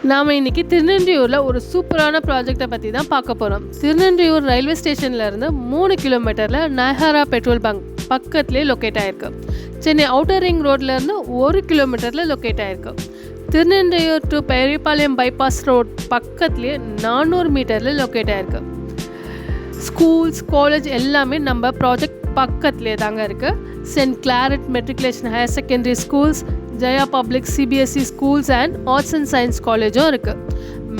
நாம் இன்றைக்கி திருநெல்வேலியில் ஒரு சூப்பரான ப்ராஜெக்டை பற்றி தான் பார்க்க போகிறோம். திருநெல்வேலி ரயில்வே ஸ்டேஷன்லேருந்து 3 கிலோமீட்டரில் நயஹாரா பெட்ரோல் பங்க் பக்கத்துலேயே லொக்கேட் ஆகிருக்கு. சென்னை அவுட்டர் ரிங் ரோட்லேருந்து 1 கிலோமீட்டரில் லொக்கேட் ஆகிருக்கு. Tirunelveli to Periyapalayam bypass road பக்கத்துலேயே 400 மீட்டரில் லொக்கேட் ஆகிருக்கு. ஸ்கூல்ஸ் காலேஜ் எல்லாமே நம்ம ப்ராஜெக்ட் பக்கத்துலேயே தாங்க இருக்குது. Saint Claret matriculation higher secondary schools, Jaya public CBSE schools and arts and science காலேஜும் இருக்குது.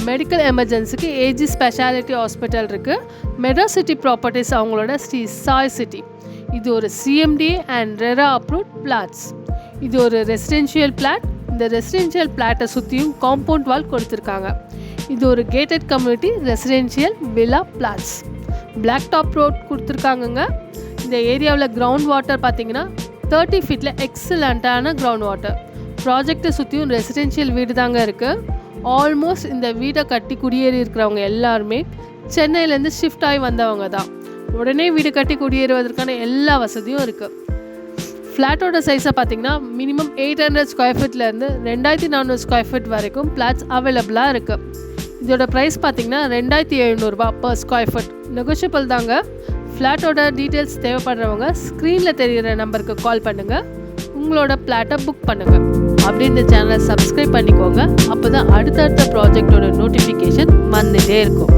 மெடிக்கல் எமர்ஜென்சிக்கு ஏஜி ஸ்பெஷாலிட்டி ஹாஸ்பிட்டல் இருக்குது. மெட்ராசிட்டி ப்ராப்பர்ட்டிஸ் அவங்களோட ஸ்ரீ சாய் சிட்டி. இது ஒரு CMDA and RERA approved flats. இது ஒரு ரெசிடென்ஷியல் பிளாட். இந்த ரெசிடென்ஷியல் பிளாட்டை சுற்றியும் காம்பவுண்ட் வால் கொடுத்துருக்காங்க. இது ஒரு gated community residential villa plots. Black top road கொடுத்துருக்காங்கங்க. இந்த ஏரியாவில் கிரவுண்ட் வாட்டர் பார்த்திங்கன்னா 30 ஃபீட்டில் எக்ஸலண்ட்டான கிரவுண்ட் வாட்டர். ப்ராஜெக்டை சுற்றியும் ரெசிடென்ஷியல் வீடு தாங்க இருக்குது. ஆல்மோஸ்ட் இந்த வீடை கட்டி குடியேறி இருக்கிறவங்க எல்லாருமே சென்னையிலேருந்து ஷிஃப்ட் ஆகி வந்தவங்க தான். உடனே வீடு கட்டி குடியேறுவதற்கான எல்லா வசதியும் இருக்குது. ஃப்ளாட்டோட சைஸை பார்த்திங்கன்னா மினிமம் 800 ஸ்கொயர் ஃபீட்லேருந்து 2400 ஸ்கொயர் ஃபீட் வரைக்கும் ஃப்ளாட்ஸ் அவைலபிளாக இருக்குது. இதோட ப்ரைஸ் பார்த்திங்கன்னா 2700 பர் ஸ்கொயர் ஃபீட். நெகோஷியபிள் தாங்க. ஃப்ளாட்டோட டீட்டெயில்ஸ் தேவைப்படுறவங்க ஸ்க்ரீனில் தெரிகிற நம்பருக்கு கால் பண்ணுங்கள். உங்களோட ஃப்ளாட்டை புக் பண்ணுங்கள். அப்படி இந்த சேனலை சப்ஸ்கிரைப் பண்ணிக்கோங்க. அப்போ தான் அடுத்தடுத்த ப்ராஜெக்டோட நோட்டிஃபிகேஷன் வந்துகிட்டே இருக்கும்.